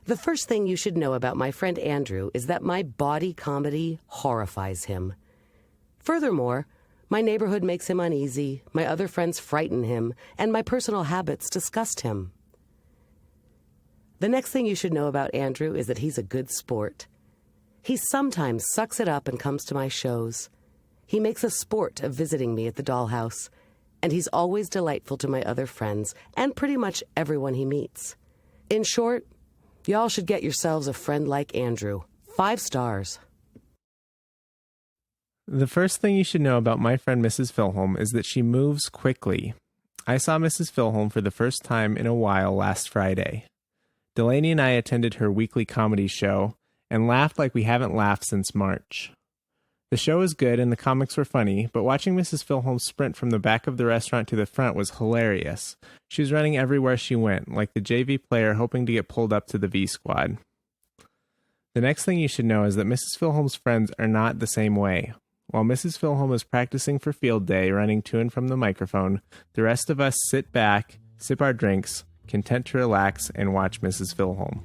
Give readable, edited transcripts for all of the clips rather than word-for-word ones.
The first thing you should know about my friend Andrew is that my body comedy horrifies him. Furthermore, my neighborhood makes him uneasy, my other friends frighten him, and my personal habits disgust him. The next thing you should know about Andrew is that he's a good sport. He sometimes sucks it up and comes to my shows. He makes a sport of visiting me at the dollhouse, and he's always delightful to my other friends and pretty much everyone he meets. In short, y'all should get yourselves a friend like Andrew. 5 stars. The first thing you should know about my friend Mrs. Filholm is that she moves quickly. I saw Mrs. Filholm for the first time in a while last Friday. Delany and I attended her weekly comedy show and laughed like we haven't laughed since March. The show was good and the comics were funny, but watching Mrs. Filholm sprint from the back of the restaurant to the front was hilarious. She was running everywhere she went, like the JV player hoping to get pulled up to the V squad. The next thing you should know is that Mrs. Filholm's friends are not the same way. While Mrs. Filholm is practicing for field day, running to and from the microphone, the rest of us sit back, sip our drinks, content to relax, and watch Mrs. Filholm.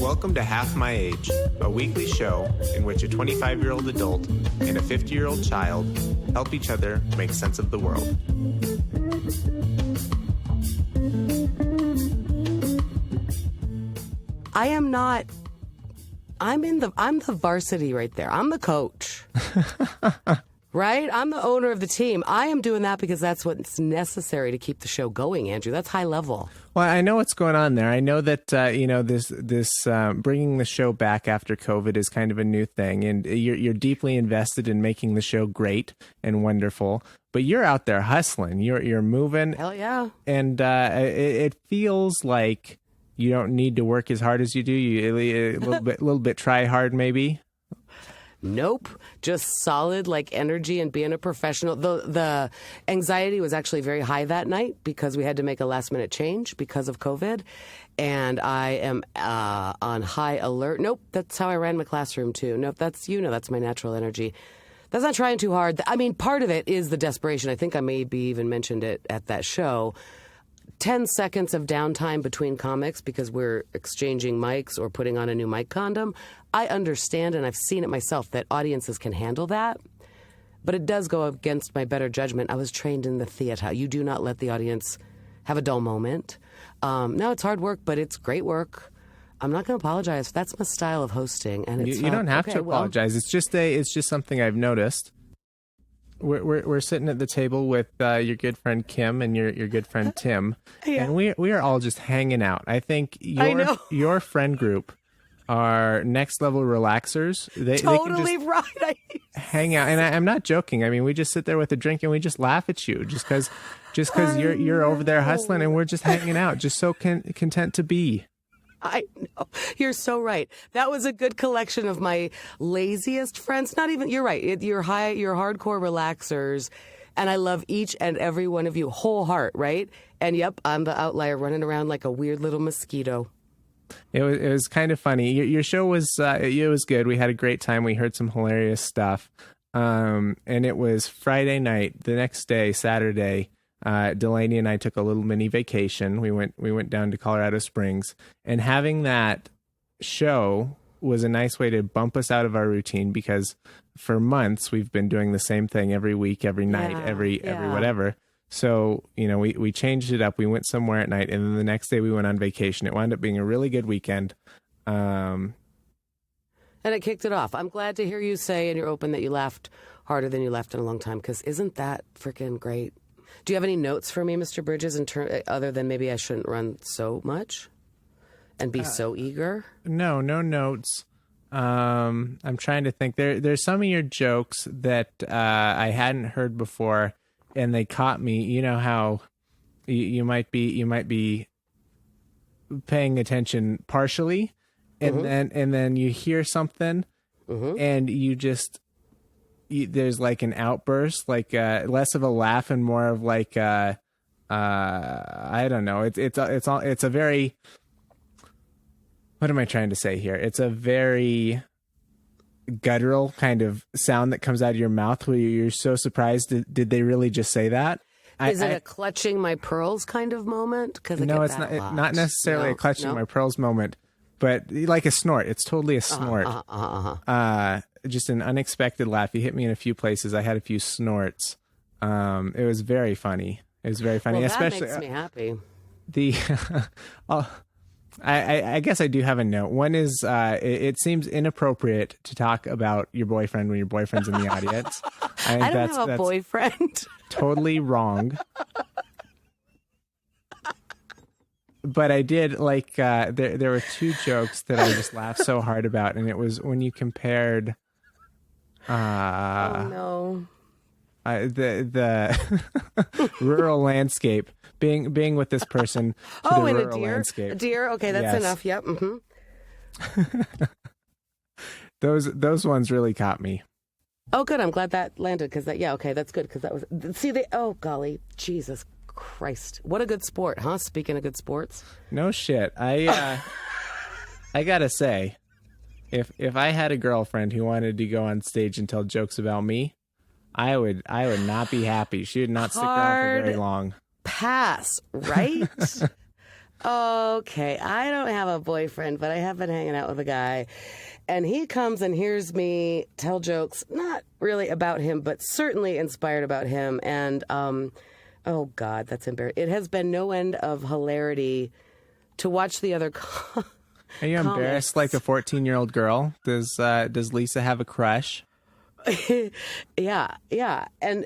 Welcome to Half My Age, a weekly show in which a 25-year-old adult and a 50-year-old child help each other make sense of the world. I'm the varsity right there. I'm the coach. Right? I'm the owner of the team. I am doing that because that's what's necessary to keep the show going, Andrew. That's high level. Well, I know what's going on there. I know that, this bringing the show back after COVID is kind of a new thing, and you're deeply invested in making the show great and wonderful, but you're out there hustling. You're moving. Hell yeah. And it feels like you don't need to work as hard as you do. You a little bit try hard maybe. Nope. Just solid energy and being a professional. The anxiety was actually very high that night because we had to make a last minute change because of COVID. And I am on high alert. Nope. That's how I ran my classroom too. Nope. That's my natural energy. That's not trying too hard. I mean, part of it is the desperation. I think I maybe even mentioned it at that show. 10 seconds of downtime between comics because we're exchanging mics or putting on a new mic condom. I understand, and I've seen it myself, that audiences can handle that. But it does go against my better judgment. I was trained in the theater. You do not let the audience have a dull moment. No, it's hard work, but it's great work. I'm not going to apologize. That's my style of hosting, and it's you don't have to apologize. Well, it's just something I've noticed. We're sitting at the table with your good friend Kim and your good friend Tim, yeah. And we are all just hanging out. I think your friend group are next level relaxers. They totally can just right. Hang out, and I'm not joking. I mean, we just sit there with a drink and we just laugh at you just because you're over there hustling and we're just hanging out, just so content to be. I know. You're so right. That was a good collection of my laziest friends. Not even, you're right. You're hardcore relaxers. And I love each and every one of you, whole heart, right? And yep, I'm the outlier running around like a weird little mosquito. It was kind of funny. Your show was, it was good. We had a great time. We heard some hilarious stuff. And it was Friday night. The next day, Saturday, Delany and I took a little mini vacation. We went down to Colorado Springs, and having that show was a nice way to bump us out of our routine because for months we've been doing the same thing every week, every night, every whatever. So, we changed it up. We went somewhere at night, and then the next day we went on vacation. It wound up being a really good weekend. And it kicked it off. I'm glad to hear you say in your open that you laughed harder than you laughed in a long time, because isn't that freaking great? Do you have any notes for me, Mr. Bridges, other than maybe I shouldn't run so much and be so eager? No notes. I'm trying to think. There's some of your jokes that I hadn't heard before, and they caught me. You know how you might be paying attention partially, and then you hear something, and you just. There's like an outburst, like less of a laugh and more of like I don't know. It's a very. What am I trying to say here? It's a very guttural kind of sound that comes out of your mouth where you're so surprised. Did they really just say that? Is it a clutching my pearls kind of moment? No, it's not necessarily a clutching my pearls moment, but like a snort. It's totally a snort. Just an unexpected laugh. You hit me in a few places. I had a few snorts. It was very funny. Well, especially that makes me happy. I guess I do have a note. One is it seems inappropriate to talk about your boyfriend when your boyfriend's in the audience. I don't have a boyfriend. Totally wrong. But I did like there were two jokes that I just laughed so hard about, and it was when you compared. The rural landscape being with this person to the rural landscape. A deer. Okay, that's enough. Yep. Mm-hmm. Those ones really caught me. Oh, good. I'm glad that landed okay, that's good because that was oh golly, Jesus Christ, what a good sport, huh? Speaking of good sports, no shit. I gotta say, if I had a girlfriend who wanted to go on stage and tell jokes about me, I would not be happy. She would not stick around for very long. Pass, right? Okay, I don't have a boyfriend, but I have been hanging out with a guy, and he comes and hears me tell jokes, not really about him, but certainly inspired about him. And oh God, that's embarrassing. It has been no end of hilarity to watch the other. Are you embarrassed like a 14-year-old girl? Does Lisa have a crush? Yeah.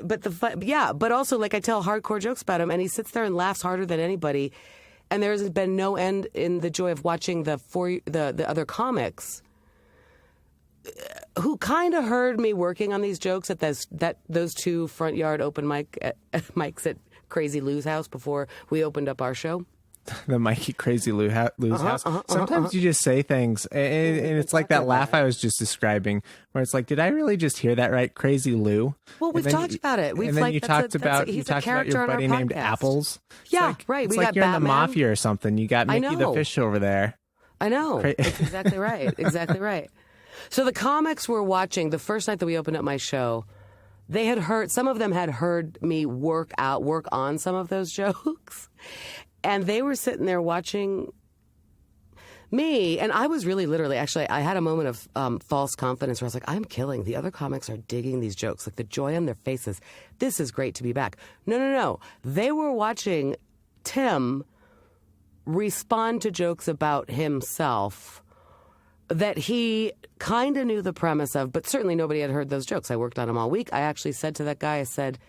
But also, like, I tell hardcore jokes about him, and he sits there and laughs harder than anybody. And there has been no end in the joy of watching the other comics who kind of heard me working on these jokes at those two front yard open mics at Crazy Lou's house before we opened up our show. The Mikey Crazy Lou's house. Sometimes you just say things, and it's like that laugh I was just describing, where it's like, did I really just hear that right? Crazy Lou. Well, we've talked about it. You talked about your buddy named Apples. Yeah, right. It's like you're in the mafia or something. You got Mickey the Fish over there. I know. That's exactly right. Exactly right. So the comics were watching the first night that we opened up my show. Some of them had heard me work on some of those jokes. And they were sitting there watching me, and I was really literally, actually, I had a moment of false confidence where I was like, I'm killing. The other comics are digging these jokes, like the joy on their faces. This is great to be back. No. They were watching Tim respond to jokes about himself that he kind of knew the premise of, but certainly nobody had heard those jokes. I worked on them all week. I actually said to that guy, I said,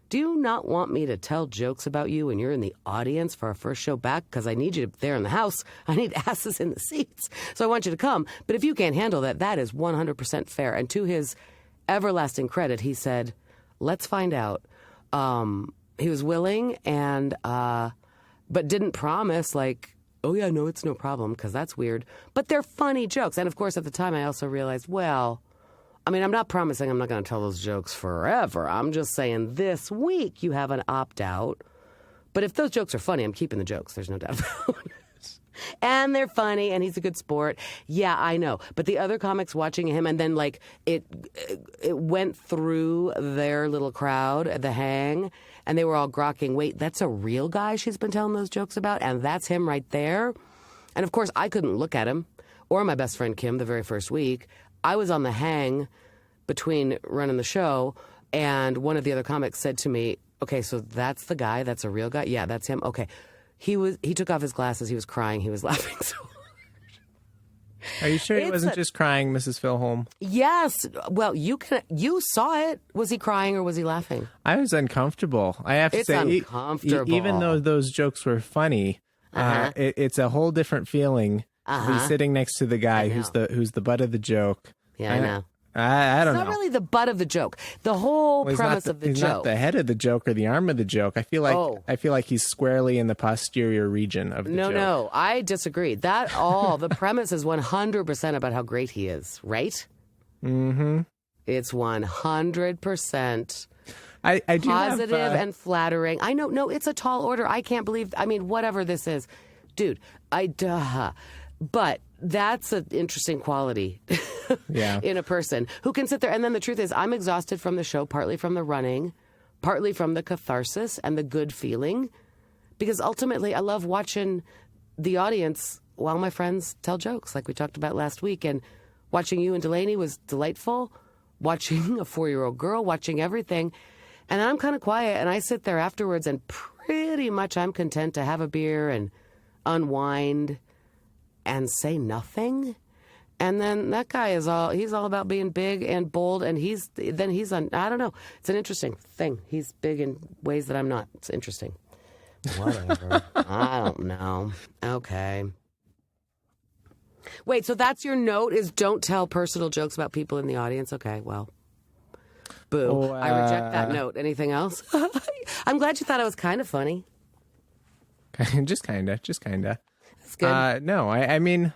do you not want me to tell jokes about you when you're in the audience for our first show back? Because I need you there in the house. I need asses in the seats. So I want you to come. But if you can't handle that, that is 100% fair. And to his everlasting credit, he said, let's find out. He was willing and but didn't promise like, oh yeah, no, it's no problem, because that's weird. But they're funny jokes. And of course, at the time, I also realized, well, I mean, I'm not promising I'm not going to tell those jokes forever. I'm just saying this week you have an opt-out. But if those jokes are funny, I'm keeping the jokes. There's no doubt about it. And they're funny, and he's a good sport. Yeah, I know. But the other comics watching him, and then, like, it went through their little crowd at the hang, and they were all grokking, wait, that's a real guy she's been telling those jokes about? And that's him right there? And, of course, I couldn't look at him, or my best friend Kim the very first week. I was on the hang between running the show, and one of the other comics said to me, okay, so that's the guy, that's a real guy? Yeah, that's him. Okay. He took off his glasses, he was crying, he was laughing so hard. Are you sure he wasn't just crying, Mrs. Filholm? Yes. Well, you saw it. Was he crying or was he laughing? I was uncomfortable. I have to say, uncomfortable. Even though those jokes were funny, it's a whole different feeling to be sitting next to the guy who's the butt of the joke. Yeah, I know. I don't know. It's not really the butt of the joke. The whole premise of the joke. He's not the head of the joke or the arm of the joke. I feel like he's squarely in the posterior region of the joke. No, I disagree. The premise is 100% about how great he is, right? Mm-hmm. It's 100% I do positive and flattering. I know, no, it's a tall order. I can't believe, whatever this is. Dude, but that's an interesting quality Yeah. in a person who can sit there. And then the truth is, I'm exhausted from the show, partly from the running, partly from the catharsis and the good feeling, because ultimately I love watching the audience while my friends tell jokes like we talked about last week. And watching you and Delany was delightful. Watching a 4-year-old girl, watching everything. And I'm kind of quiet, and I sit there afterwards, and pretty much I'm content to have a beer and unwind and say nothing. And then that guy he's all about being big and bold, and he's on, I don't know. It's an interesting thing. He's big in ways that I'm not. It's interesting. Whatever. I don't know. Okay. Wait, so that's your note, is don't tell personal jokes about people in the audience? Okay, well. Boo. Oh, I reject that note. Anything else? I'm glad you thought I was kind of funny. Just kind of. That's good. No, I mean,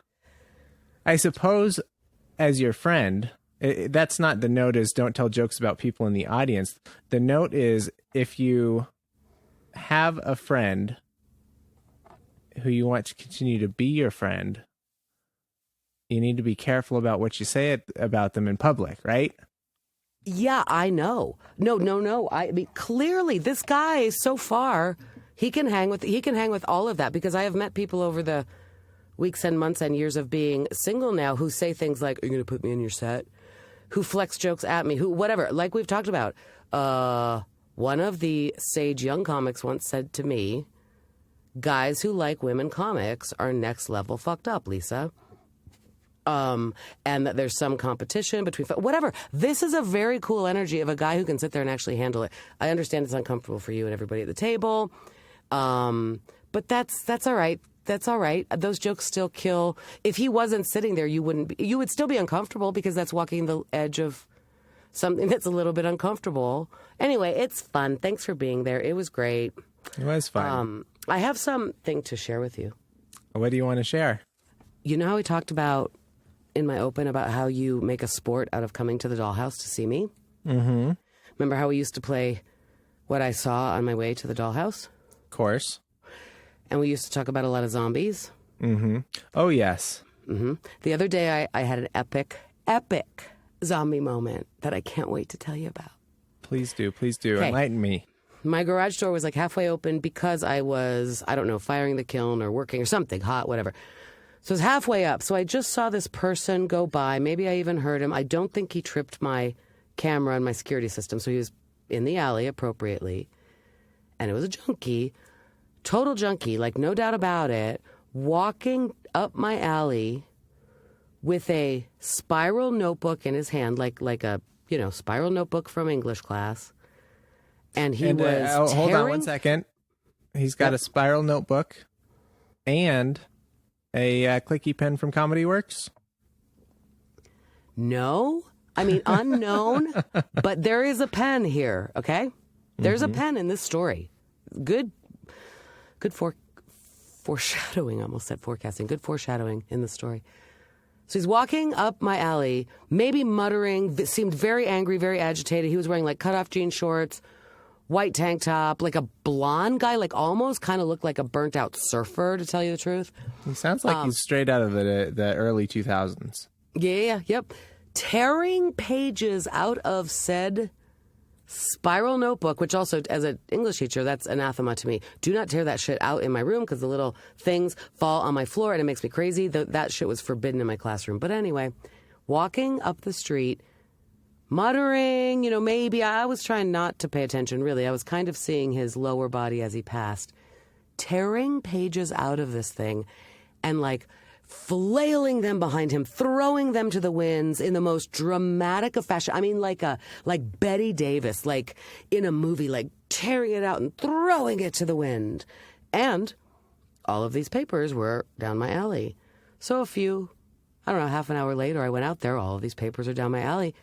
I suppose as your friend, that's not the note is don't tell jokes about people in the audience. The note is if you have a friend who you want to continue to be your friend, you need to be careful about what you say about them in public, right? Yeah, I know. No. I mean, clearly, this guy so far, he can hang with all of that, because I have met people over the weeks and months and years of being single now who say things like, "Are you going to put me in your set?" Who flex jokes at me, who whatever. Like we've talked about. One of the sage young comics once said to me, "Guys who like women comics are next level fucked up, Lisa." And that there's some competition between whatever. This is a very cool energy of a guy who can sit there and actually handle it. I understand it's uncomfortable for you and everybody at the table, but that's all right. That's all right. Those jokes still kill. If he wasn't sitting there, you would still be uncomfortable, because that's walking the edge of something that's a little bit uncomfortable. Anyway, it's fun. Thanks for being there. It was great. It was fun. I have something to share with you. What do you want to share? You know how we talked about in my open about how you make a sport out of coming to the dollhouse to see me? Mm-hmm. Remember how we used to play What I Saw on My Way to the Dollhouse? Of course. And we used to talk about a lot of zombies. Mm-hmm. Oh, yes. Mm-hmm. The other day I had an epic zombie moment that I can't wait to tell you about. Please do. Okay. Enlighten me. My garage door was like halfway open because I was, I don't know, firing the kiln or working or something hot, whatever. So it was halfway up. So I just saw this person go by. Maybe I even heard him. I don't think he tripped my camera and my security system. So he was in the alley appropriately. And it was a junkie, total junkie, like no doubt about it, walking up my alley with a spiral notebook in his hand, like a, spiral notebook from English class. And he was hold on 1 second. He's got a spiral notebook and a clicky pen from Comedy Works? No. I mean, unknown, but there is a pen here, okay? There's a pen in this story. Good foreshadowing. I almost said forecasting. Good foreshadowing in the story. So he's walking up my alley, maybe muttering, seemed very angry, very agitated. He was wearing like cutoff jean shorts, white tank top, like a blonde guy, like almost kind of looked like a burnt out surfer, to tell you the truth. He sounds like he's straight out of the early 2000s. Yep. Tearing pages out of said spiral notebook, which also, as an English teacher, that's anathema to me. Do not tear that shit out in my room, because the little things fall on my floor and it makes me crazy. That shit was forbidden in my classroom. But anyway, walking up the street, muttering, maybe I was trying not to pay attention, really. I was kind of seeing his lower body as he passed, tearing pages out of this thing and like flailing them behind him, throwing them to the winds in the most dramatic of fashion. I mean, like Betty Davis, like in a movie, like tearing it out and throwing it to the wind. And all of these papers were down my alley. So half an hour later, I went out there. All of these papers are down my alley.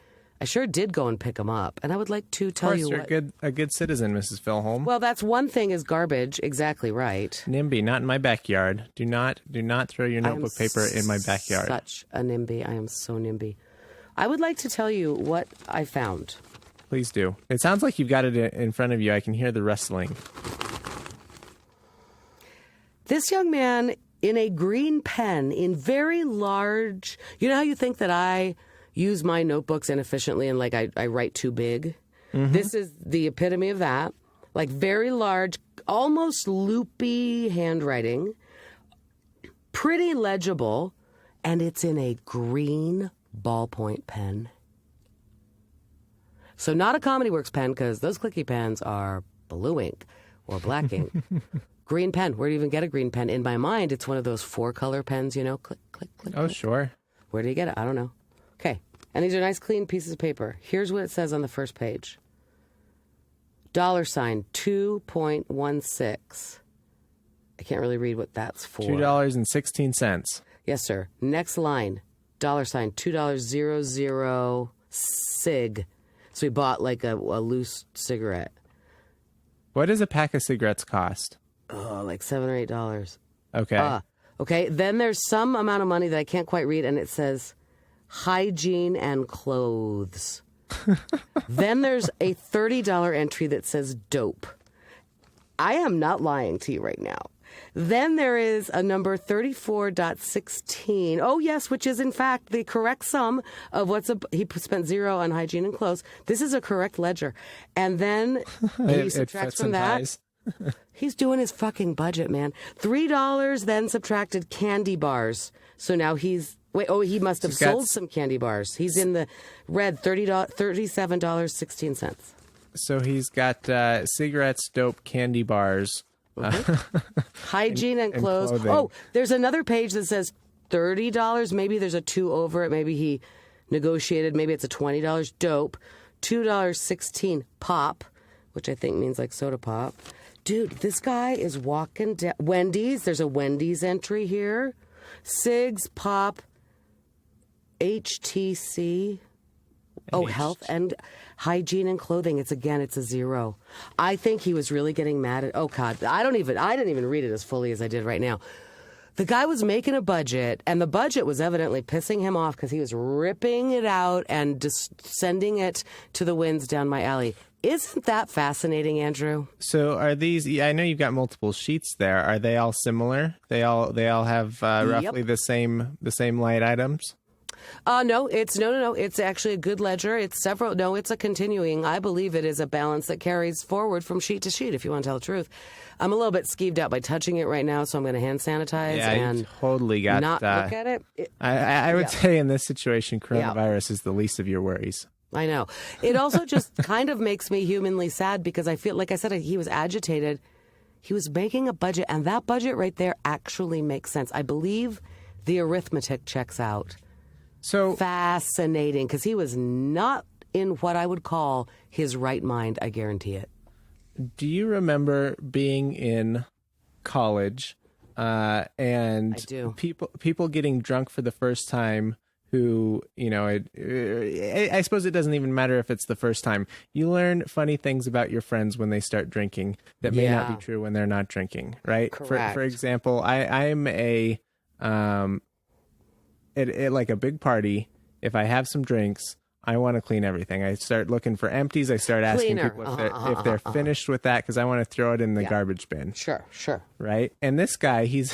I sure did go and pick them up. And I would like to tell you what... Of course, you're a good citizen, Mrs. Filholm. Well, that's one thing is garbage. Exactly right. NIMBY, not in my backyard. Do not throw your notebook paper in my backyard. Such a NIMBY. I am so NIMBY. I would like to tell you what I found. Please do. It sounds like you've got it in front of you. I can hear the rustling. This young man in a green pen in very large. You know how you think that I use my notebooks inefficiently and like I write too big? Mm-hmm. This is the epitome of that. Like very large, almost loopy handwriting, pretty legible, and it's in a green ballpoint pen. So not a Comedy Works pen, because those clicky pens are blue ink or black ink. Green pen. Where do you even get a green pen? In my mind, it's one of those 4-color pens, you know? Click, click, click. Oh, click. sure. Where do you get it? I don't know. Okay. And these are nice, clean pieces of paper. Here's what it says on the first page. $2.16. I can't really read what that's for. $2.16. Yes, sir. Next line. $2.00 sig. So we bought like a loose cigarette. What does a pack of cigarettes cost? Oh, like $7 or $8. Okay. Okay. Then there's some amount of money that I can't quite read, and it says hygiene and clothes. Then there's a $30 entry that says dope. I am not lying to you right now. Then there is a number 34.16. Oh, yes, which is, in fact, the correct sum of he spent 0 on hygiene and clothes. This is a correct ledger. And then he subtracts from that. He's doing his fucking budget, man. $3 then subtracted candy bars. So now he must have sold some candy bars. He's in the red, $37.16. So he's got cigarettes, dope, candy bars. Hygiene and clothes. Clothing. Oh, there's another page that says $30. Maybe there's a 2 over it. Maybe he negotiated. Maybe it's a $20 dope. $2.16 pop, which I think means like soda pop. Dude, this guy is walking down. Wendy's. There's a Wendy's entry here. Cigs, pop, HTC. Oh, health and hygiene and clothing. It's a 0. I think he was really getting mad at. Oh God, I didn't even read it as fully as I did right now. The guy was making a budget, and the budget was evidently pissing him off because he was ripping it out and just sending it to the winds down my alley. Isn't that fascinating, Andrew? So are these? I know you've got multiple sheets there. Are they all similar? They all have roughly the same light items. No. It's actually a good ledger. It's several. No, it's a continuing. I believe it is a balance that carries forward from sheet to sheet, if you want to tell the truth. I'm a little bit skeeved out by touching it right now, so I'm going to hand sanitize and you totally got not look at it. I would say in this situation, coronavirus is the least of your worries. I know. It also just kind of makes me humanly sad because I feel, like I said, he was agitated. He was making a budget, and that budget right there actually makes sense. I believe the arithmetic checks out. So fascinating, because he was not in what I would call his right mind. I guarantee it. Do you remember being in college and I do. people getting drunk for the first time who, you know, I suppose it doesn't even matter if it's the first time. You learn funny things about your friends when they start drinking that may not be true when they're not drinking, right? Correct. For example, I'm at like a big party, if I have some drinks, I want to clean everything. I start looking for empties. I start asking people if they're finished with that because I want to throw it in the garbage bin. Sure. Right? And this guy, he's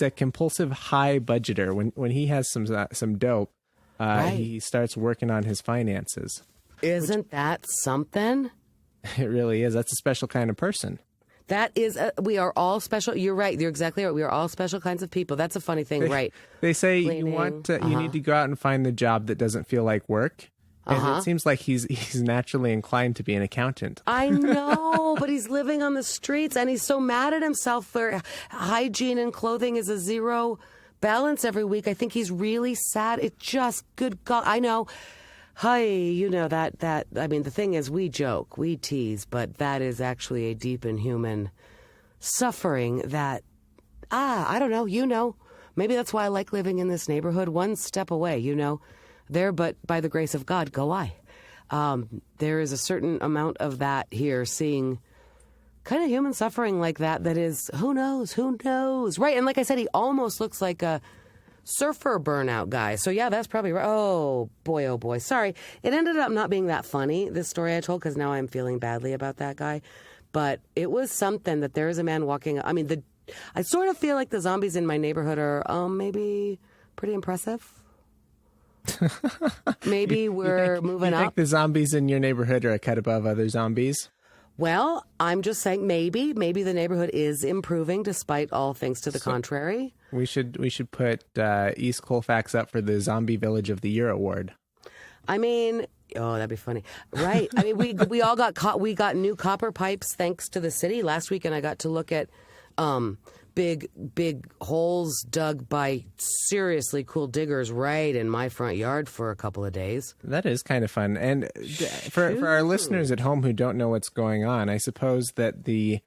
a compulsive high budgeter. When he has some dope, he starts working on his finances. Isn't that something? It really is. That's a special kind of person. That is, we are all special. You're right. You're exactly right. We are all special kinds of people. That's a funny thing, right? They say Cleaning, you need to go out and find the job that doesn't feel like work. And it seems like he's naturally inclined to be an accountant. I know, but he's living on the streets, and he's so mad at himself for hygiene and clothing is a 0 balance every week. I think he's really sad. It just, good God, I know. Hi, you know that. I mean, the thing is, we joke, we tease, but that is actually a deep and human suffering that, I don't know, you know. Maybe that's why I like living in this neighborhood, one step away, you know. There, but by the grace of God, go I. There is a certain amount of that here, seeing kind of human suffering like that is, who knows, right? And like I said, he almost looks like a surfer burnout guy. So yeah, that's probably right. Oh boy. Sorry. It ended up not being that funny, this story I told, because now I'm feeling badly about that guy. But it was something that there is a man walking, I mean, I sort of feel like the zombies in my neighborhood are maybe pretty impressive. Maybe we're moving you up. think the zombies in your neighborhood are a cut above other zombies? Well, I'm just saying maybe the neighborhood is improving despite all things to the contrary. We should put East Colfax up for the Zombie Village of the Year award. I mean, oh, that'd be funny, right? I mean, we all we got new copper pipes thanks to the city. Last weekend, I got to look at big holes dug by seriously cool diggers right in my front yard for a couple of days. That is kind of fun. And for our listeners at home who don't know what's going on, I suppose that the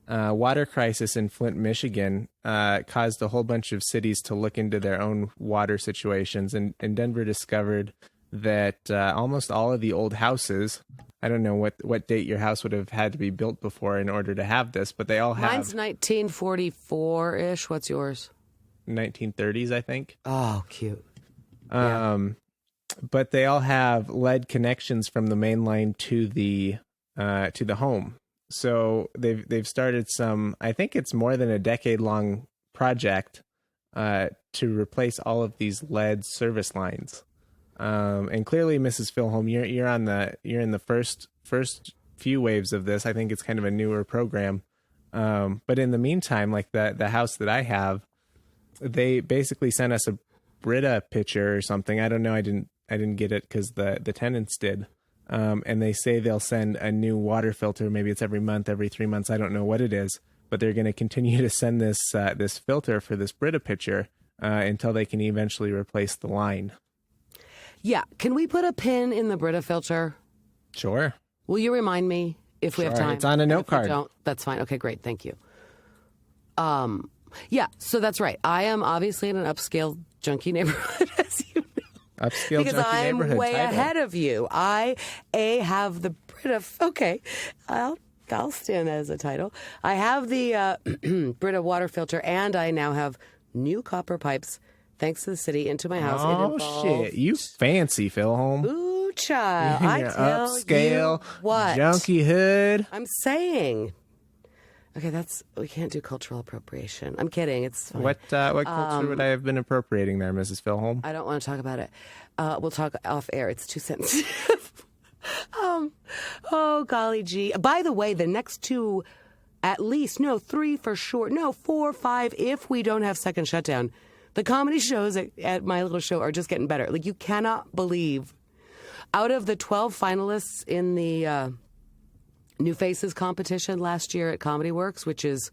water crisis in Flint, Michigan, caused a whole bunch of cities to look into their own water situations. And Denver discovered that almost all of the old houses, I don't know what date your house would have had to be built before in order to have this, but they all have... Mine's 1944-ish. What's yours? 1930s, I think. Oh, cute. But they all have lead connections from the main line to the home. So they've started some, I think it's more than a decade-long project to replace all of these lead service lines. And clearly, Mrs. Filholm, you're in the first few waves of this. I think it's kind of a newer program. But in the meantime, like the house that I have, they basically sent us a Brita picture or something. I don't know. I didn't get it because the tenants did. And they say they'll send a new water filter. Maybe it's every month, every 3 months. I don't know what it is, but they're going to continue to send this filter for this Brita picture until they can eventually replace the line. Yeah. Can we put a pin in the Brita filter? Sure. Will you remind me if we have time? It's on a note card. Don't, that's fine. Okay, great. Thank you. Yeah, so that's right. I am obviously in an upscale junkie neighborhood, as you know. Upscale because junkie I'm neighborhood way title. ahead of you. I have the Brita. Okay, I'll stand that as a title. I have the Brita water filter, and I now have new copper pipes, thanks to the city, into my house. Oh shit! You fancy, Filholm. Ooh, child! I tell upscale, you what, junkie hood. I'm saying. Okay, we can't do cultural appropriation. I'm kidding. It's fine. What culture would I have been appropriating there, Mrs. Filholm? I don't want to talk about it. We'll talk off air. It's too sensitive. Oh, golly gee. By the way, the next two, at least, 3 for sure, 4, 5, if we don't have second shutdown, the comedy shows at my little show are just getting better. Like, you cannot believe, out of the 12 finalists in the New Faces competition last year at Comedy Works, which is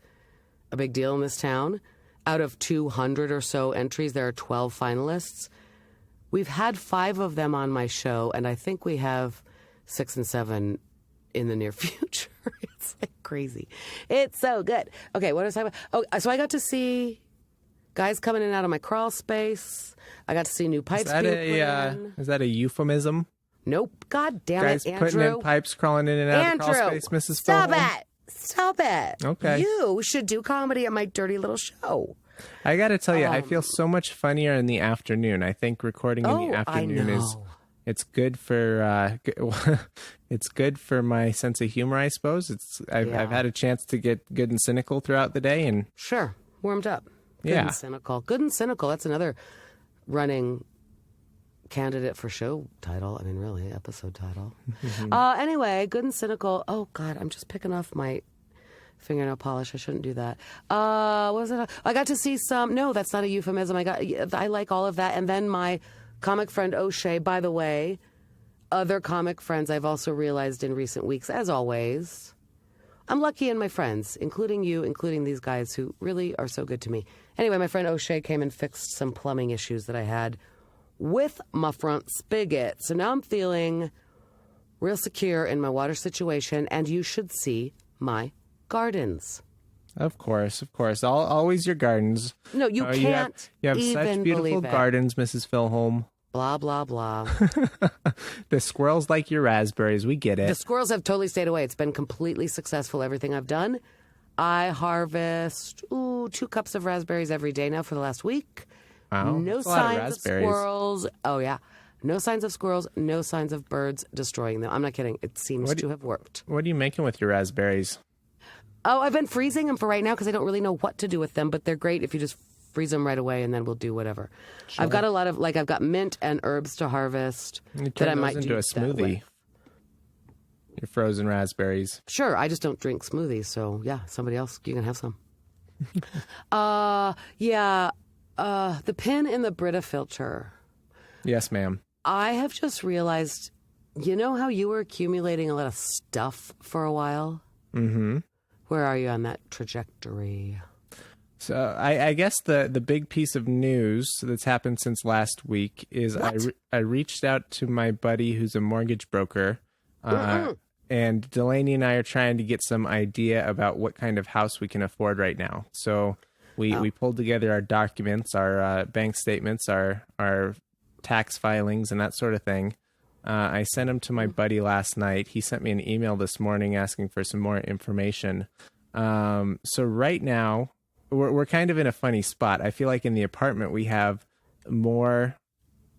a big deal in this town, out of 200 or so entries, there are 12 finalists. We've had 5 of them on my show, and I think we have 6 and 7 in the near future. It's like crazy. It's so good. Okay, what was I talking about? Oh, so I got to see guys coming in and out of my crawl space. I got to see new pipes being put in. Is that a euphemism? Nope. God damn Guys it, Andrew. putting in pipes, crawling in and out of the crawl space, Mrs. Stop Filholm? it. Stop it. Okay. You should do comedy at my dirty little show. I got to tell you, I feel so much funnier in the afternoon. I think recording in the afternoon it's good for it's good for my sense of humor, I suppose. I've had a chance to get good and cynical throughout the day, and sure, warmed up. Good and cynical. Good and cynical. That's another running candidate for show title. I mean, really, episode title. Anyway, good and cynical. Oh God, I'm just picking off my fingernail polish. I shouldn't do that. What was it? I got to see some. No, that's not a euphemism. I like all of that. And then my comic friend O'Shea. By the way, other comic friends I've also realized in recent weeks, as always, I'm lucky in my friends, including you, including these guys who really are so good to me. Anyway, my friend O'Shea came and fixed some plumbing issues that I had with my front spigot. So now I'm feeling real secure in my water situation, and you should see my gardens. Of course. Always your gardens. No, you can't. You have even such beautiful gardens, Mrs. Filholm. Blah, blah, blah. The squirrels like your raspberries. We get it. The squirrels have totally stayed away. It's been completely successful, everything I've done. I harvest 2 cups of raspberries every day now for the last week. Wow, no signs of squirrels. Oh, yeah. No signs of squirrels, no signs of birds destroying them. I'm not kidding. It seems to have worked. What are you making with your raspberries? Oh, I've been freezing them for right now because I don't really know what to do with them, but they're great if you just freeze them right away and then we'll do whatever. Sure. I've got a lot of, I've got mint and herbs to harvest that I might into a smoothie. Your frozen raspberries. Sure, I just don't drink smoothies, so yeah, somebody else, you can have some. The pin in the Brita filter. Yes, ma'am. I have just realized, you know how you were accumulating a lot of stuff for a while? Mm-hmm. Where are you on that trajectory? So I guess the big piece of news that's happened since last week is I reached out to my buddy who's a mortgage broker, and Delany and I are trying to get some idea about what kind of house we can afford right now. So we pulled together our documents, our bank statements, our tax filings, and that sort of thing. I sent them to my buddy last night. He sent me an email this morning asking for some more information. So right now, we're kind of in a funny spot. I feel like in the apartment we have more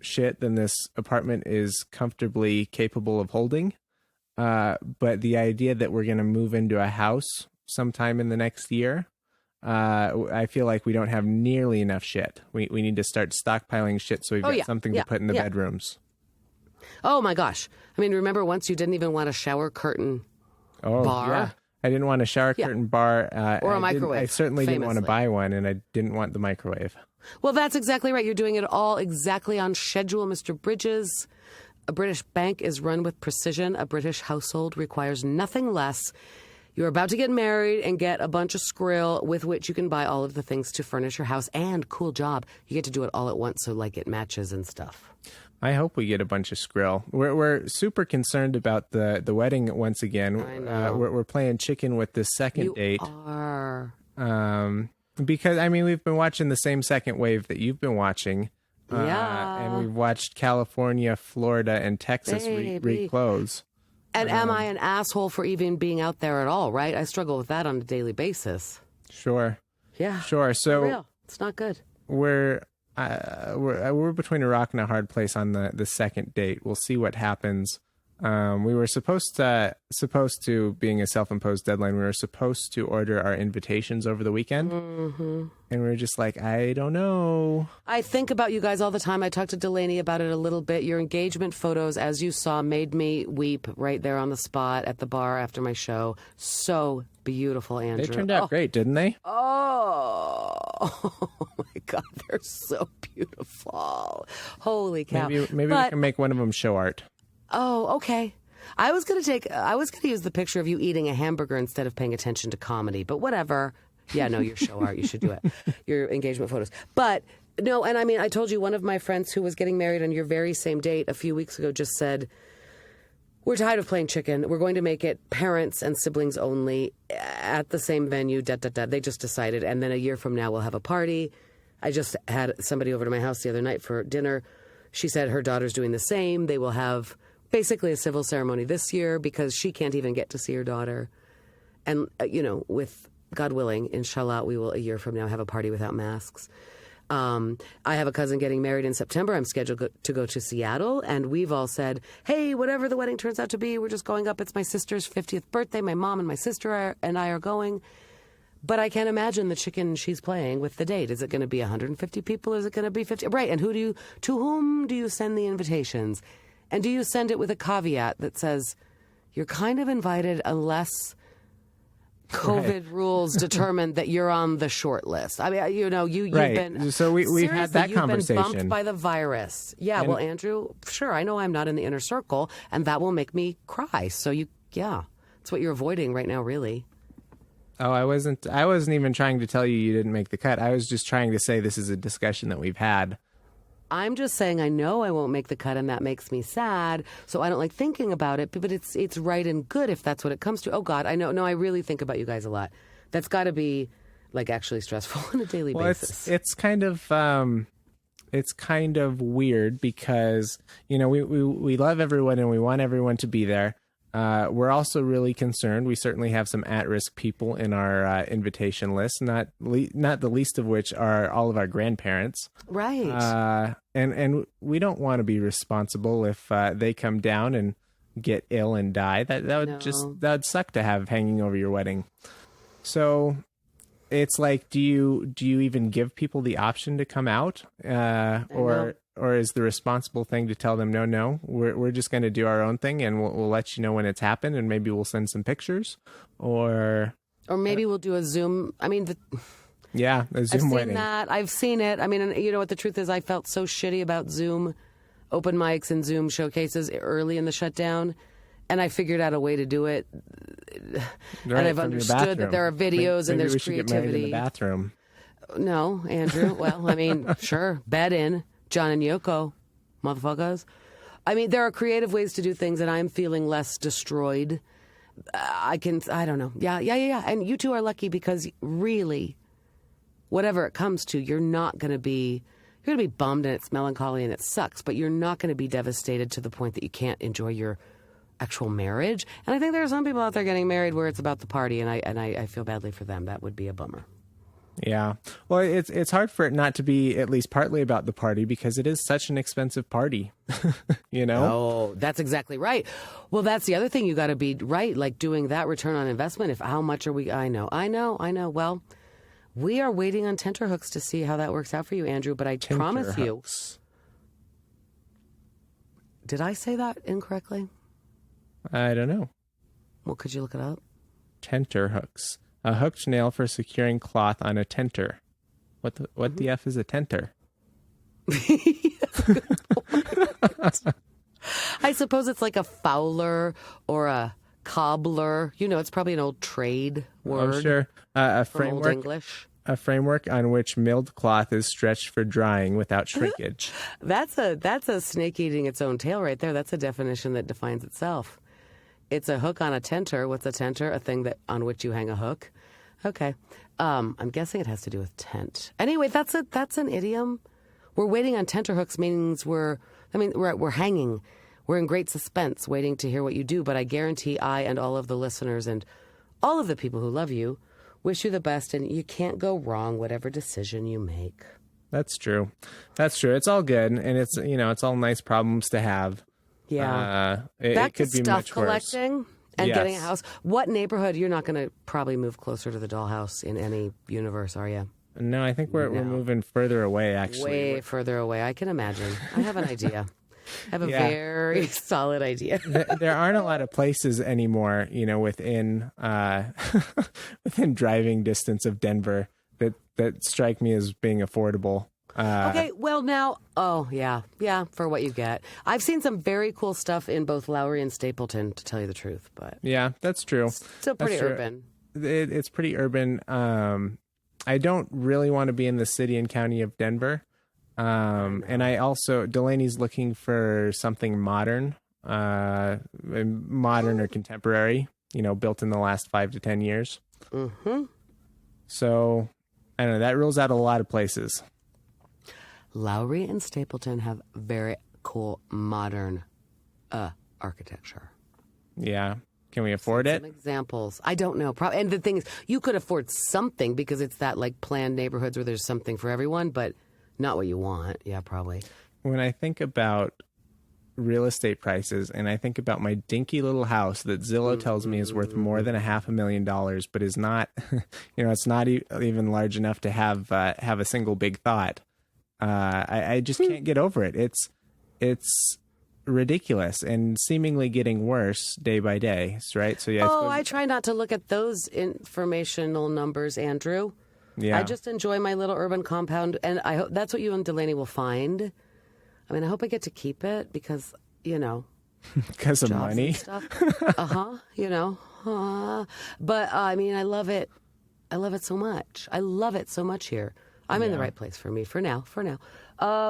shit than this apartment is comfortably capable of holding. But the idea that we're going to move into a house sometime in the next year, I feel like we don't have nearly enough shit. We need to start stockpiling shit so we've got something to put in the bedrooms. Oh my gosh. I mean, remember once you didn't even want a shower curtain bar? Yeah. I didn't want a shower curtain bar. Or a microwave. I certainly didn't want to buy one, and I didn't want the microwave. Well, that's exactly right. You're doing it all exactly on schedule, Mr. Bridges. A British bank is run with precision. A British household requires nothing less. You're about to get married and get a bunch of skrill with which you can buy all of the things to furnish your house. And cool job, you get to do it all at once, so like it matches and stuff. I hope we get a bunch of skrill. We're super concerned about the wedding once again. I know. We're playing chicken with this second date. You are. Because, I mean, we've been watching the same second wave that you've been watching. And we've watched California, Florida, and Texas reclose. And am I an asshole for even being out there at all, right? I struggle with that on a daily basis. Sure. Yeah. Sure. So for real. It's not good. We're between a rock and a hard place on the second date. We'll see what happens. We were supposed to, being a self-imposed deadline, we were supposed to order our invitations over the weekend. Mm-hmm. And we were just like, I don't know. I think about you guys all the time. I talked to Delany about it a little bit. Your engagement photos, as you saw, made me weep right there on the spot at the bar after my show. So beautiful, Andrew. They turned out great, didn't they? Oh my God, they're so beautiful. Holy cow. Maybe we can make one of them show art. Oh, okay. I was gonna use the picture of you eating a hamburger instead of paying attention to comedy, but whatever. Yeah, no, your show art, you should do it. Your engagement photos. But no, and I mean, I told you one of my friends who was getting married on your very same date a few weeks ago just said, we're tired of playing chicken. We're going to make it parents and siblings only at the same venue, They just decided. And then a year from now, we'll have a party. I just had somebody over to my house the other night for dinner. She said her daughter's doing the same. They will have basically a civil ceremony this year because she can't even get to see her daughter. And, with God willing, inshallah, we will a year from now have a party without masks. I have a cousin getting married in September. I'm scheduled to go to Seattle, and we've all said, hey, whatever the wedding turns out to be, we're just going up. It's my sister's 50th birthday. My mom and my sister and I are going. But I can't imagine the chicken she's playing with the date. Is it going to be 150 people? Is it going to be 50? Right, and to whom do you send the invitations? And do you send it with a caveat that says, you're kind of invited unless COVID rules determine that you're on the short list. I mean, you've been... So we've had that conversation. You've been bumped by the virus. Yeah, well, Andrew, sure, I know I'm not in the inner circle, and that will make me cry. So it's what you're avoiding right now, really. Oh, I wasn't even trying to tell you didn't make the cut. I was just trying to say this is a discussion that we've had. I'm just saying I know I won't make the cut, and that makes me sad. So I don't like thinking about it, but it's right and good if that's what it comes to. Oh God, I know. No, I really think about you guys a lot. That's got to be like actually stressful on a daily basis. It's kind of weird because we love everyone and we want everyone to be there. We're also really concerned. We certainly have some at-risk people in our invitation list, not the least of which are all of our grandparents. Right. And we don't want to be responsible if they come down and get ill and die. That would suck to have hanging over your wedding. So it's like, do you even give people the option to come out, or is the responsible thing to tell them no, we're just going to do our own thing, and we'll let you know when it's happened, and maybe we'll send some pictures, or maybe we'll do a Zoom. I mean, a Zoom wedding. I've seen it. I mean, and you know what the truth is? I felt so shitty about Zoom open mics and Zoom showcases early in the shutdown. And I figured out a way to do it, and I've understood that there are videos and there's we should creativity. Get married in the bathroom. No, Andrew. Well, I mean, sure, bed in, John and Yoko, motherfuckers. I mean, there are creative ways to do things, and I'm feeling less destroyed. I don't know. Yeah. And you two are lucky because really, whatever it comes to, you're going to be bummed and it's melancholy and it sucks, but you're not going to be devastated to the point that you can't enjoy your actual marriage. And I think there are some people out there getting married where it's about the party, and I feel badly for them. That would be a bummer. Yeah. Well, it's hard for it not to be at least partly about the party because it is such an expensive party, you know? Oh, that's exactly right. Well, that's the other thing you got to be right, like doing that return on investment. How much are we? I know. Well, we are waiting on tenterhooks to see how that works out for you, Andrew, but I promise you. Did I say that incorrectly? I don't know. Well, could you look it up? Tenterhooks. A hooked nail for securing cloth on a tenter. What the F is a tenter? I suppose it's like a fowler or a cobbler. You know, it's probably an old trade word. Oh, sure. A framework. Old English. A framework on which milled cloth is stretched for drying without shrinkage. That's a snake eating its own tail right there. That's a definition that defines itself. It's a hook on a tenter. What's a tenter? A thing on which you hang a hook. Okay. I'm guessing it has to do with tent. Anyway, that's an idiom. We're waiting on tenterhooks means we're hanging. We're in great suspense waiting to hear what you do, but I guarantee I and all of the listeners and all of the people who love you wish you the best, and you can't go wrong whatever decision you make. That's true. It's all good, and it's all nice problems to have. Yeah. It could be stuff much collecting worse. and Yes. getting a house. What neighborhood? You're not going to probably move closer to the dollhouse in any universe, are you? No, I think we're moving further away, actually. Way further away. I can imagine. I have an idea. I have a very solid idea. There aren't a lot of places anymore, within within driving distance of Denver that strike me as being affordable. Okay, well now, for what you get. I've seen some very cool stuff in both Lowry and Stapleton, to tell you the truth. But yeah, that's true. Still pretty urban. It's pretty urban. I don't really want to be in the city and county of Denver. And I also, Delany's looking for something modern or contemporary, built in the last 5 to 10 years. Mm-hmm. So, I don't know, that rules out a lot of places. Lowry and Stapleton have very cool modern architecture. Yeah. Can we afford it? Some examples. I don't know. And the thing is, you could afford something because it's that like planned neighborhoods where there's something for everyone, but not what you want. Yeah, probably. When I think about real estate prices and I think about my dinky little house that Zillow tells me is worth more than $500,000, but is not, it's not even large enough to have a single big thought. I just can't get over it. It's ridiculous and seemingly getting worse day by day, right? So yeah. I try not to look at those informational numbers, Andrew. Yeah. I just enjoy my little urban compound, and I hope that's what you and Delany will find. I mean, I hope I get to keep it because, because of money. And stuff. But I mean, I love it. I love it so much. I love it so much here. I'm in the right place for me for now.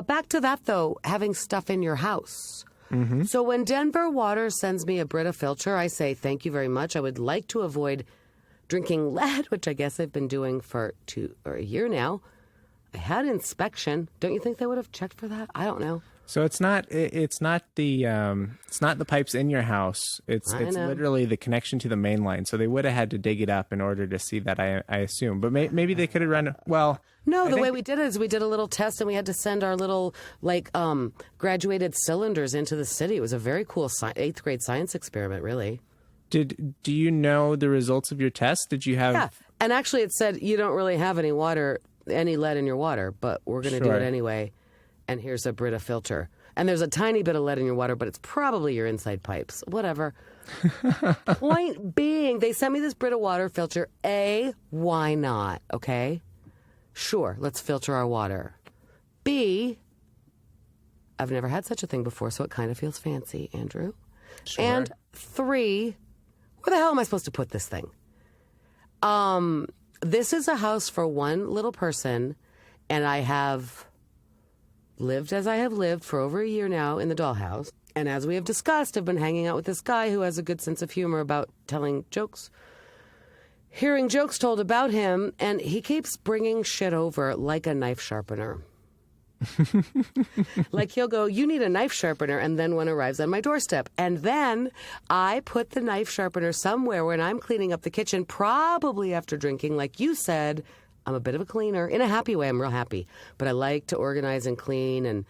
Back to that though, having stuff in your house. Mm-hmm. So when Denver Water sends me a Brita filter, I say thank you very much. I would like to avoid drinking lead, which I guess I've been doing for a year now. I had inspection. Don't you think they would have checked for that? I don't know. So it's not the pipes in your house. It's literally the connection to the main line. So they would have had to dig it up in order to see that, I assume. But maybe they could have run. Well, no. The way we did it is we did a little test and we had to send our little graduated cylinders into the city. It was a very cool 8th grade science experiment, really. Do you know the results of your test? Did you have? Yeah. And actually it said you don't really have any lead in your water, but we're going to do it anyway. And here's a Brita filter. And there's a tiny bit of lead in your water, but it's probably your inside pipes. Whatever. Point being, they sent me this Brita water filter. Why not? Okay? Sure, let's filter our water. B, I've never had such a thing before, so it kind of feels fancy, Andrew. Sure. And 3, where the hell am I supposed to put this thing? This is a house for one little person, and I have lived as I have lived for over a year now in the dollhouse. And as we have discussed, I've been hanging out with this guy who has a good sense of humor about telling jokes, hearing jokes told about him, and he keeps bringing shit over like a knife sharpener. Like he'll go, you need a knife sharpener, and then one arrives on my doorstep. And then I put the knife sharpener somewhere when I'm cleaning up the kitchen, probably after drinking. Like you said, I'm a bit of a cleaner. In a happy way, I'm real happy. But I like to organize and clean and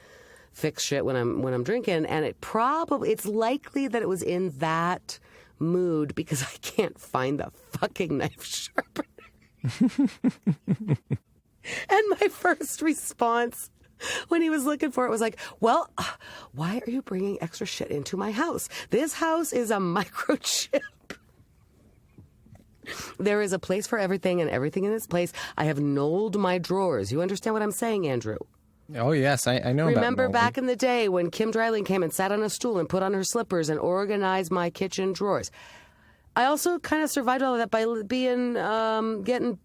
fix shit when I'm drinking. And it's likely that it was in that mood because I can't find the fucking knife sharpener. And my first response when he was looking for it was like, well, why are you bringing extra shit into my house? This house is a microchip. There is a place for everything and everything in its place. I have knolled my drawers. You understand what I'm saying, Andrew? Oh, yes, I know. Remember about back in the day when Kim Dreiling came and sat on a stool and put on her slippers and organized my kitchen drawers. I also kind of survived all of that by being, getting,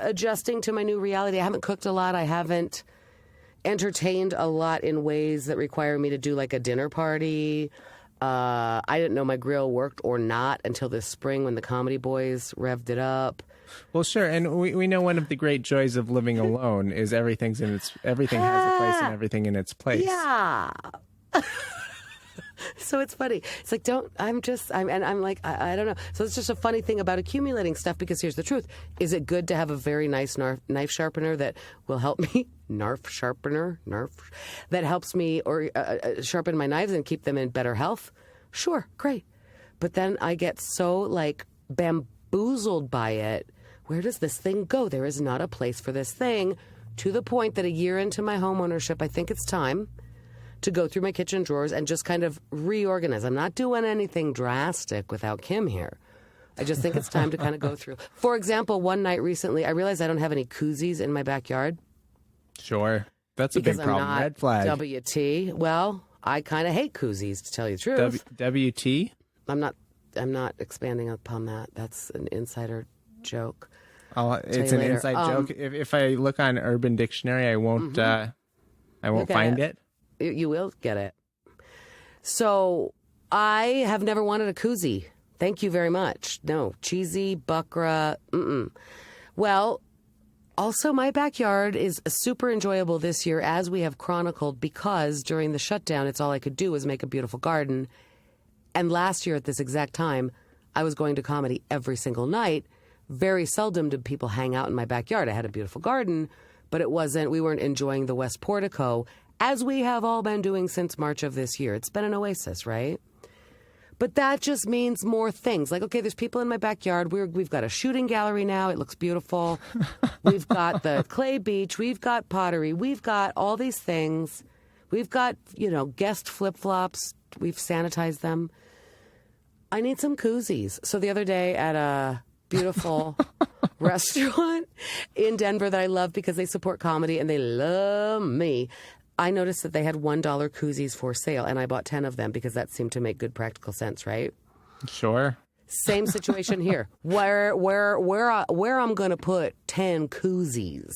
adjusting to my new reality. I haven't cooked a lot. I haven't entertained a lot in ways that require me to do like a dinner party. I didn't know my grill worked or not until this spring when the Comedy Boys revved it up. Well, sure, and we know one of the great joys of living alone is everything has a place and everything in its place. Yeah. So it's funny. It's like, I'm like, I don't know. So it's just a funny thing about accumulating stuff because here's the truth. Is it good to have a very nice knife sharpener that will help me? Narf sharpener? Narf? That helps me or sharpen my knives and keep them in better health? Sure, great. But then I get so like bamboozled by it. Where does this thing go? There is not a place for this thing, to the point that a year into my home ownership, I think it's time to go through my kitchen drawers and just kind of reorganize. I'm not doing anything drastic without Kim here. I just think it's time to kind of go through. For example, one night recently, I realized I don't have any koozies in my backyard. Sure. That's a big problem. Red flag. WT. Well, I kind of hate koozies, to tell you the truth. WT? I'm not expanding upon that. That's an insider joke. It's an inside joke. If I look on Urban Dictionary, I won't find it. You will get it. So I have never wanted a koozie. Thank you very much. No, cheesy, buckra, Well, also my backyard is super enjoyable this year, as we have chronicled, because during the shutdown, it's all I could do was make a beautiful garden. And last year at this exact time, I was going to comedy every single night. Very seldom did people hang out in my backyard. I had a beautiful garden, but we weren't enjoying the West Portico, as we have all been doing since March of this year. It's been an oasis, right? But that just means more things. Like, okay, there's people in my backyard. We've got a shooting gallery now. It looks beautiful. We've got the clay beach. We've got pottery. We've got all these things. We've got, guest flip-flops. We've sanitized them. I need some koozies. So the other day at a beautiful restaurant in Denver that I love because they support comedy and they love me, I noticed that they had $1 koozies for sale, and I bought 10 of them because that seemed to make good practical sense, right? Sure. Same situation here. Where I'm going to put 10 koozies.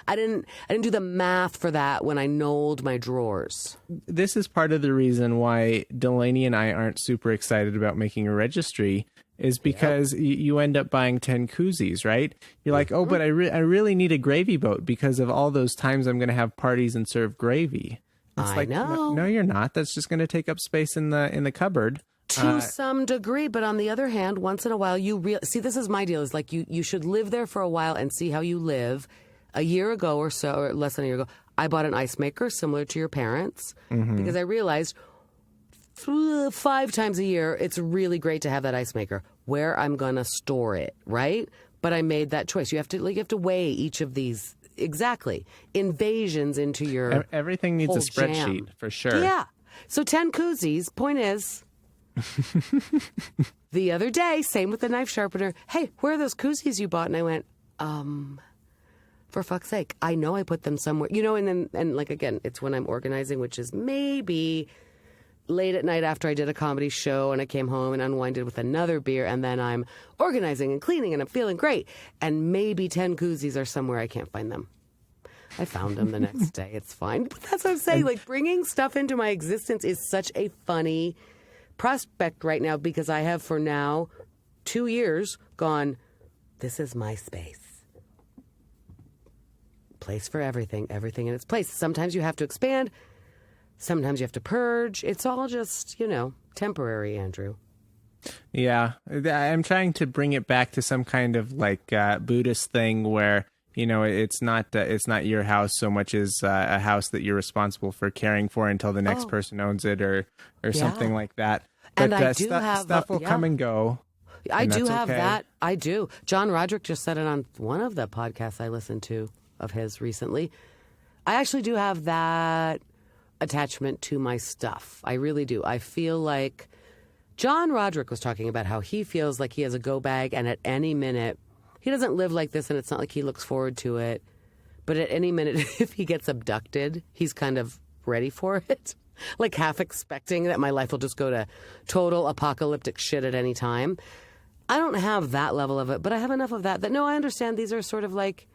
I didn't do the math for that when I knolled my drawers. This is part of the reason why Delany and I aren't super excited about making a registry, is because you end up buying 10 koozies, right? You're like, oh, but I really need a gravy boat because of all those times I'm going to have parties and serve gravy. It's I know. No, you're not. That's just going to take up space in the cupboard. To some degree, but on the other hand, once in a while, see, this is my deal, is like you should live there for a while and see how you live. A year ago or so, or less than a year ago, I bought an ice maker similar to your parents because I realized 5 times a year, it's really great to have that ice maker where I'm going to store it, right? But I made that choice. You have to weigh each of these exactly invasions into your everything needs a spreadsheet jam. for sure. Yeah. So 10 koozies. Point is, the other day, same with the knife sharpener. Hey, where are those koozies you bought? And I went, for fuck's sake, I know I put them somewhere. And like, again, it's when I'm organizing, which is maybe late at night after I did a comedy show and I came home and unwinded with another beer, and then I'm organizing and cleaning and I'm feeling great. And maybe 10 koozies are somewhere I can't find them. I found them the next day. It's fine. But that's what I'm saying. Like, bringing stuff into my existence is such a funny prospect right now, because I have for now 2 years gone, this is my space. Place for everything in its place. Sometimes you have to expand. Sometimes you have to purge. It's all just, temporary, Andrew. Yeah. I'm trying to bring it back to some kind of like Buddhist thing where, it's not your house so much as a house that you're responsible for caring for until the next person owns it or something like that. But And I do have stuff will come and go. I do have okay. that. I do. John Roderick just said it on one of the podcasts I listened to of his recently. I actually do have that attachment to my stuff. I really do. I feel like John Roderick was talking about how he feels like he has a go bag, and at any minute, he doesn't live like this, and it's not like he looks forward to it. But at any minute, if he gets abducted, he's kind of ready for it. Like half expecting that my life will just go to total apocalyptic shit at any time. I don't have that level of it, but I have enough of that no, I understand these are sort of like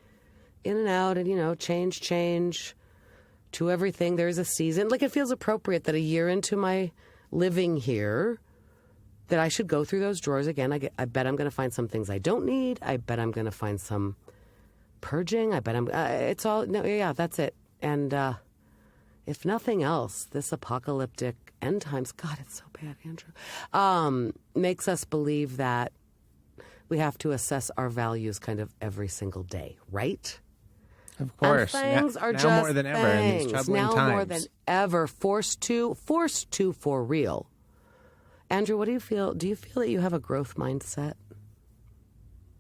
in and out and, change to everything. There's a season. Like, it feels appropriate that a year into my living here that I should go through those drawers again. I bet I'm going to find some things I don't need. I bet I'm going to find some purging. I bet it's all, no, yeah, that's it. And if nothing else, this apocalyptic end times, God, it's so bad, Andrew, makes us believe that we have to assess our values kind of every single day, right? Of course. And things are now just more than ever in these troubling now times. more than ever, forced to for real. Andrew, what do you feel? Do you feel that you have a growth mindset?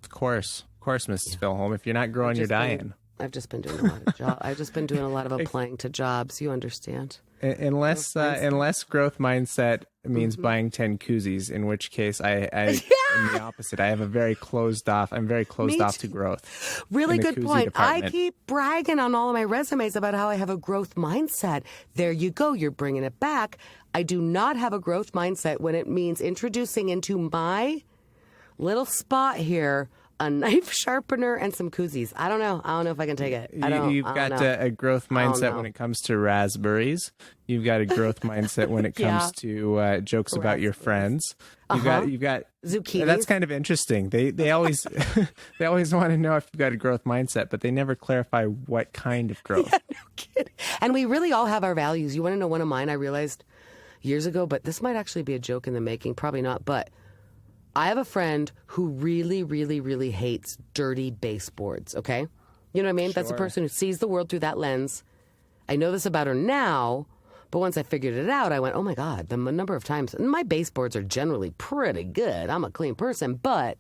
Of course, Mrs. Filholm. If you're not growing, you're dying. I've just been doing a lot of jobs. I've just been doing a lot of applying to jobs. You understand? Unless growth mindset means buying 10 koozies, in which case I am the opposite. I have a very closed off. I'm very closed off to growth. Really good point. Department. I keep bragging on all of my resumes about how I have a growth mindset. There you go. You're bringing it back. I do not have a growth mindset when it means introducing into my little spot here a knife sharpener and some koozies. I don't know if I can take it. You've got a growth mindset when it comes to raspberries. You've got a growth mindset when it comes to jokes about your friends. You've got zucchini. That's kind of interesting. They always they always want to know if you've got a growth mindset, but they never clarify what kind of growth. Yeah, no kidding. And we really all have our values. You want to know one of mine? I realized years ago, but this might actually be a joke in the making. Probably not, but I have a friend who really, really, really hates dirty baseboards, okay? You know what I mean? Sure. That's a person who sees the world through that lens. I know this about her now, but once I figured it out, I went, oh my God, the number of times. And my baseboards are generally pretty good. I'm a clean person, but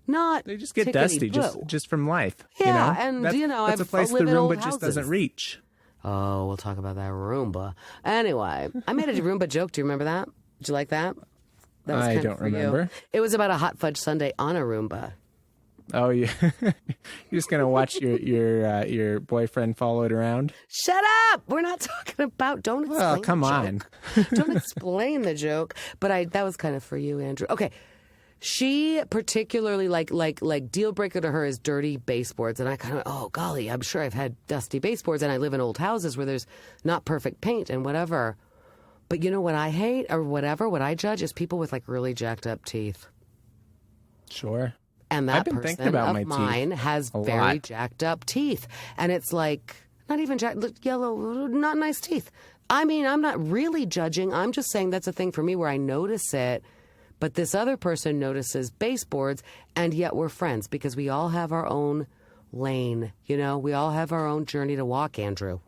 not They just get dusty just from life. Yeah, and that's I've a place the live in old Roomba just houses. doesn't reach. Oh, we'll talk about that Roomba. Anyway, I made a Roomba joke. Do you remember that? Did you like that? That was I kind don't of for you. remember. It was about a hot fudge sundae on a Roomba. Oh, yeah. You're just gonna watch your boyfriend follow it around? Shut up! We're not talking about. Don't explain. Well, come the on. joke. Don't explain the joke. But that was kind of for you, Andrew. Okay. She particularly like deal breaker to her is dirty baseboards, and I kind of oh golly, I'm sure I've had dusty baseboards, and I live in old houses where there's not perfect paint and whatever. But you know what I hate or whatever, what I judge is people with like really jacked up teeth. Sure. And that I've been person thinking about of my teeth mine has a very lot. jacked up teeth, and it's like not even yellow, not nice teeth. I mean, I'm not really judging. I'm just saying that's a thing for me where I notice it. But this other person notices baseboards, and yet we're friends because we all have our own lane. You know, we all have our own journey to walk, Andrew.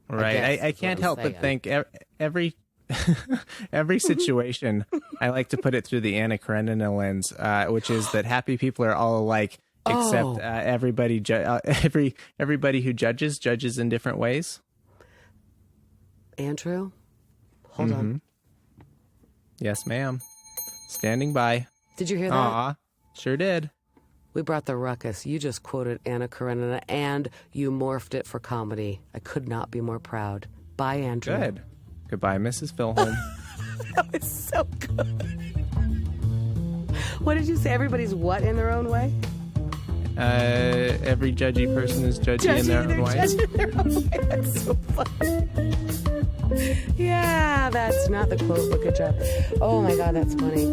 Right. I can't help but think every every situation, I like to put it through the Anna Karenina lens, which is that happy people are all alike Except everybody who judges in different ways. Andrew, hold on. Yes, ma'am. Standing by. Did you hear that? Aw, sure did. We brought the ruckus. You just quoted Anna Karenina, and you morphed it for comedy. I could not be more proud. Bye, Andrew. Good. Goodbye, Mrs. Filholm. That was so good. What did you say? Everybody's what in their own way? Every judgy person is judgy in their own way. Judgy in their own way. That's so funny. Yeah, that's not the quote, but good job. Oh my God, that's funny.